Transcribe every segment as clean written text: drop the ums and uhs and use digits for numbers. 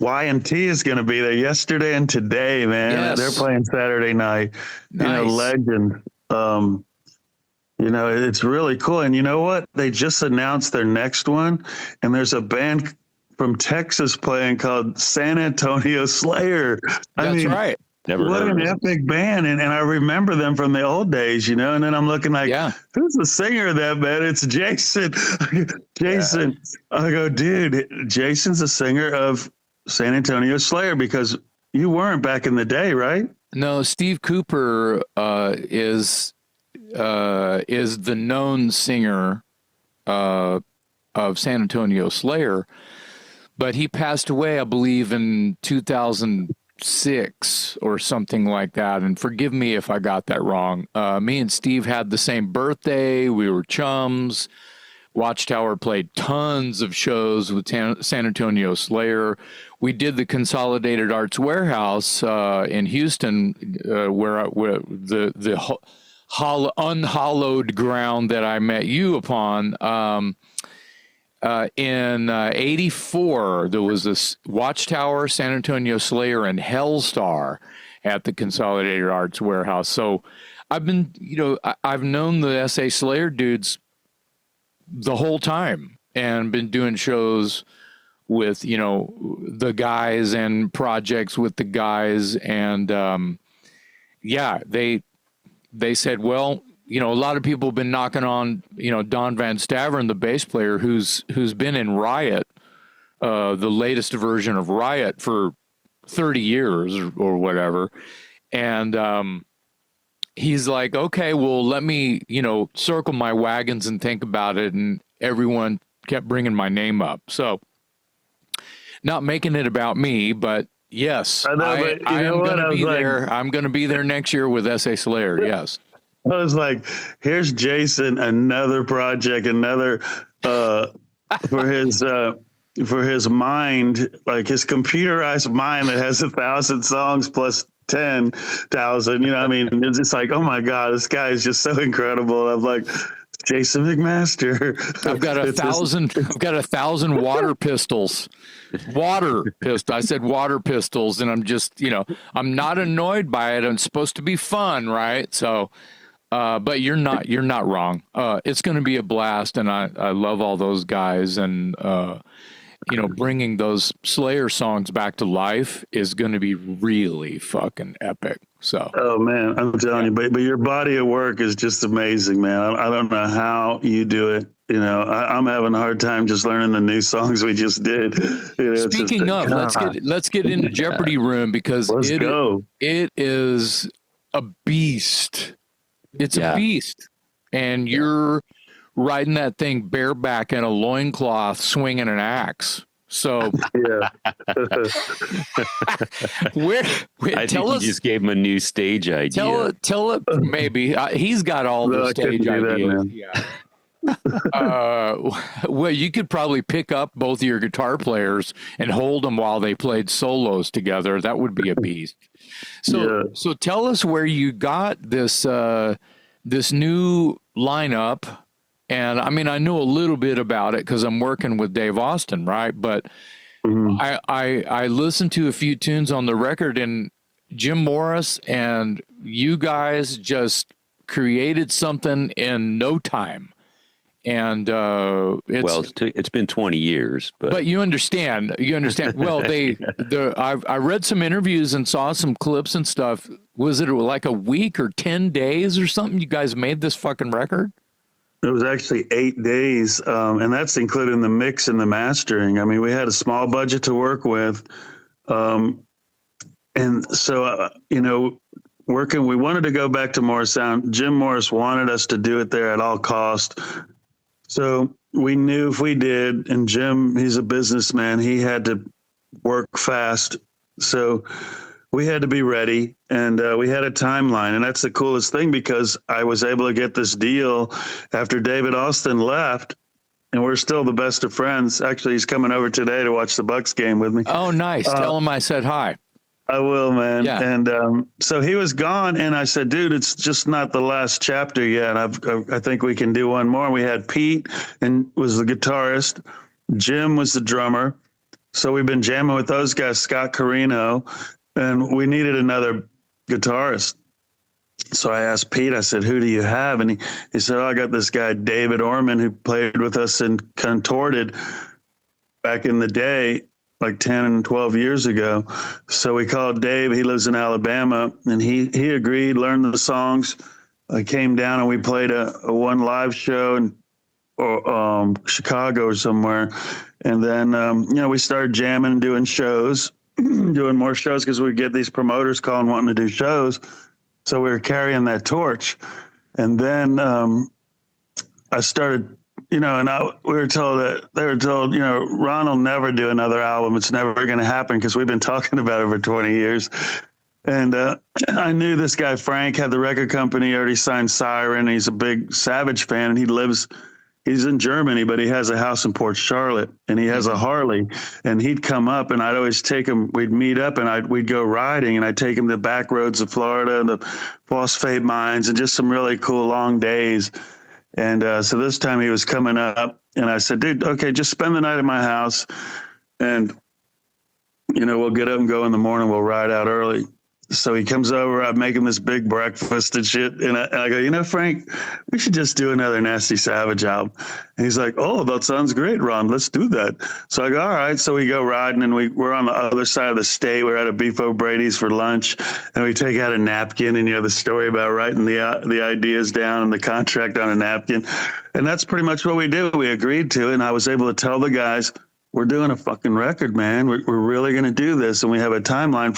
Y&T is going to be there yesterday and today, man. Yes. They're playing Saturday night. Nice. Legend. It's really cool. And you know what? They just announced their next one, and there's a band from Texas playing called San Antonio Slayer. That's right. What an epic band. And I remember them from the old days, and then I'm looking like, who's the singer of that band? It's Jason. Jason. Yeah. I go, dude, Jason's the singer of San Antonio Slayer, because you weren't back in the day, right? No, Steve Cooper is the known singer of San Antonio Slayer, but he passed away, I believe, in 2006 or something like that. And forgive me if I got that wrong. Me and Steve had the same birthday. We were chums. Watchtower played tons of shows with San Antonio Slayer. We did the Consolidated Arts Warehouse in Houston, where the unhallowed ground that I met you upon. In 84, there was this Watchtower, San Antonio Slayer, and Hellstar at the Consolidated Arts Warehouse. So I've been, I've known the SA Slayer dudes the whole time and been doing shows with, the guys and projects with the guys. And they said, well, a lot of people have been knocking on, Don Van Staveren, the bass player, who's been in Riot, the latest version of Riot, for 30 years or whatever. And he's like, okay, well, let me, circle my wagons and think about it. And everyone kept bringing my name up. So not making it about me, but yes, I am going to be there. I'm going to be there next year with SA Slayer. Yes. I was like, here's Jason, another project, another for his mind, like his computerized mind that has 1,000 songs plus 10,000. It's just like, oh my God, this guy is just so incredible. I'm like, Jason McMaster. I've got 1,000 water pistols. I said water pistols, and I'm just, I'm not annoyed by it. It's supposed to be fun, right? So. But you're not wrong. It's going to be a blast, and I love all those guys, and bringing those Slayer songs back to life is going to be really fucking epic. So. Oh man, I'm telling you, but your body of work is just amazing, man. I don't know how you do it. I'm having a hard time just learning the new songs we just did. Speaking of, let's get into Jeopardy Room, because it is a beast. It's a beast, and you're riding that thing bareback in a loincloth, swinging an axe. So, I think you just gave him a new stage idea. Tell it, maybe he's got all the stage ideas. Well, you could probably pick up both of your guitar players and hold them while they played solos together. That would be a beast. So tell us where you got this this new lineup. And I know a little bit about it because I'm working with Dave Austin, right? But I listened to a few tunes on the record, and Jim Morris and you guys just created something in no time. And it's been 20 years, but you understand. Well, I read some interviews and saw some clips and stuff. Was it like a week or 10 days or something? You guys made this fucking record? It was actually 8 days, and that's including the mix and the mastering. We had a small budget to work with, and so we wanted to go back to Morris Sound. Jim Morris wanted us to do it there at all cost. So we knew if we did, and Jim, he's a businessman, he had to work fast. So we had to be ready, and we had a timeline. And that's the coolest thing, because I was able to get this deal after David Austin left, and we're still the best of friends. Actually, he's coming over today to watch the Bucks game with me. Oh, nice. Tell him I said hi. I will, man. Yeah. And so he was gone, and I said, dude, it's just not the last chapter yet. I think we can do one more. We had Pete, and was the guitarist. Jim was the drummer. So we've been jamming with those guys, Scott Carino, and we needed another guitarist. So I asked Pete, I said, who do you have? And he said, oh, I got this guy, David Orman, who played with us in Contorted back in the day, like 10 and 12 years ago. So we called Dave. He lives in Alabama, and he agreed, learned the songs. I came down and we played a one live show in Chicago or somewhere. And then, we started jamming and doing shows, doing more shows because we get these promoters calling, wanting to do shows. So we were carrying that torch. And then I started, we were told that they were told, Ron will never do another album. It's never going to happen because we've been talking about it for 20 years. And I knew this guy, Frank, had the record company, already signed Siren. He's a big Savage fan, and he's in Germany, but he has a house in Port Charlotte, and he has a Harley. And he'd come up, and I'd always take him. We'd meet up, and we'd go riding, and I'd take him to the back roads of Florida, and the phosphate mines, and just some really cool long days. And so this time he was coming up, and I said, dude, okay, just spend the night at my house, and, we'll get up and go in the morning. We'll ride out early. So he comes over, I make him this big breakfast and shit. And I go, Frank, we should just do another Nasty Savage album. And he's like, oh, that sounds great, Ron. Let's do that. So I go, all right. So we go riding, and we're on the other side of the state. We're at a Beef O'Brady's for lunch, and we take out a napkin, and the story about writing the ideas down and the contract on a napkin. And that's pretty much what we did. We agreed to it, and I was able to tell the guys, we're doing a fucking record, man. We're really going to do this. And we have a timeline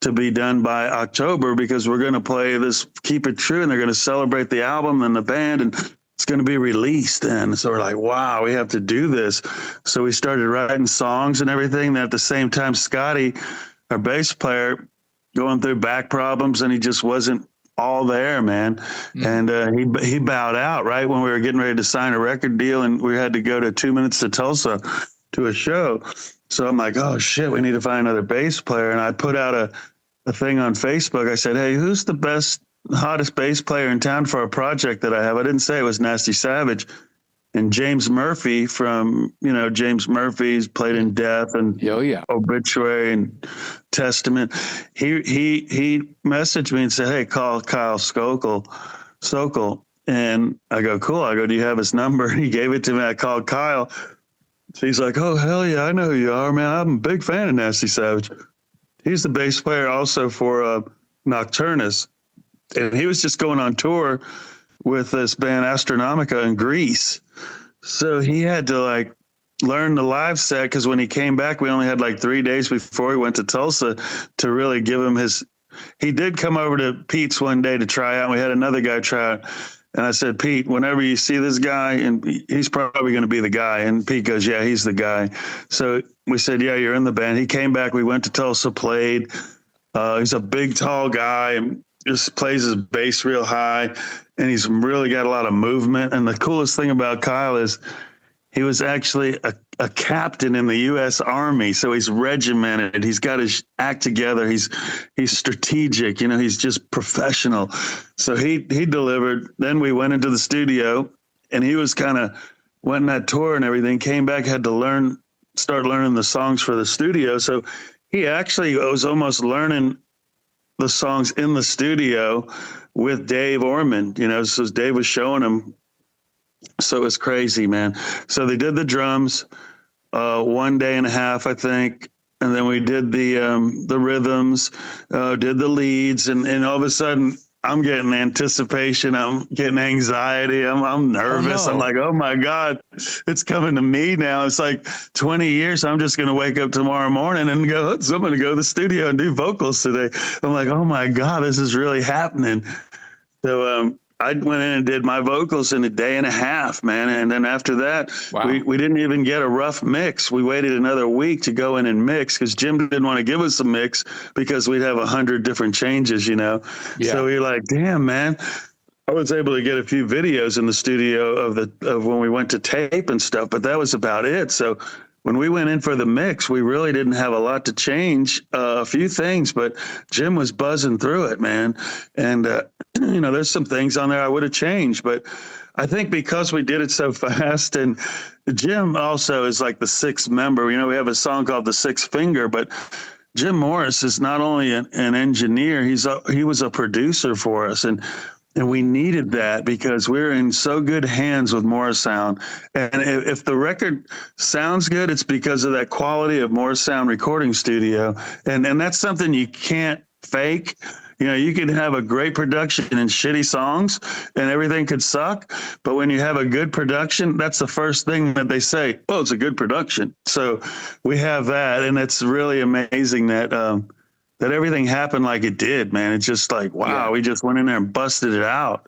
to be done by October, because we're going to play this, keep it true. And they're going to celebrate the album and the band, and it's going to be released. And so we're like, wow, we have to do this. So we started writing songs and everything. And at the same time, Scotty, our bass player, going through back problems, and he just wasn't all there, man. And he bowed out right when we were getting ready to sign a record deal, and we had to go to 2 Minutes to Tulsa to a show. So I'm like, oh shit, we need to find another bass player. And I put out a thing on Facebook. I said, hey, who's the best, hottest bass player in town for a project that I have? I didn't say it was Nasty Savage. And James Murphy from, James Murphy's played in Death and Obituary and Testament. He messaged me and said, hey, call Kyle Sokol. And I go, cool. I go, do you have his number? He gave it to me. I called Kyle. So he's like, oh, hell yeah, I know who you are, man. I'm a big fan of Nasty Savage. He's the bass player also for Nocturnus. And he was just going on tour with this band Astronomica in Greece. So he had to learn the live set, because when he came back, we only had 3 days before he went to Tulsa to really give him he did come over to Pete's one day to try out. And we had another guy try out. And I said, Pete, whenever you see this guy, and he's probably going to be the guy. And Pete goes, yeah, he's the guy. So we said, yeah, you're in the band. He came back. We went to Tulsa, played. He's a big, tall guy, and just plays his bass real high. And he's really got a lot of movement. And the coolest thing about Kyle is he was actually a captain in the U.S. Army. So he's regimented. He's got his act together. He's strategic. He's just professional. So he delivered. Then we went into the studio, and he was went on that tour and everything, came back, had to start learning the songs for the studio. So he actually was almost learning the songs in the studio with Dave Orman, so Dave was showing him. So it was crazy, man. So they did the drums 1 day and a half, I think. And then we did the rhythms, did the leads. And all of a sudden, I'm getting anticipation. I'm getting anxiety. I'm nervous. Oh, no. I'm like, oh, my God, it's coming to me now. It's like 20 years. I'm just going to wake up tomorrow morning and go, I'm going to go to the studio and do vocals today. I'm like, oh, my God, this is really happening. So I went in and did my vocals in a day and a half, man. And then after that, wow. we didn't even get a rough mix. We waited another week to go in and mix, because Jim didn't want to give us a mix because we'd have 100 different changes, Yeah. So we were like, damn, man. I was able to get a few videos in the studio of when we went to tape and stuff, but that was about it. So when we went in for the mix, we really didn't have a lot to change, a few things, but Jim was buzzing through it, man. And, there's some things on there I would have changed, but I think because we did it so fast, and Jim also is like the sixth member. You know, we have a song called "The Sixth Finger," but Jim Morris is not only an engineer; he was a producer for us, and we needed that because we're in so good hands with Morris Sound. And if the record sounds good, it's because of that quality of Morris Sound recording studio, and that's something you can't fake. You know, you could have a great production and shitty songs and everything could suck. But when you have a good production, that's the first thing that they say, oh, it's a good production. So we have that. And it's really amazing that, that everything happened like it did, man. It's just like, wow, we just went in there and busted it out.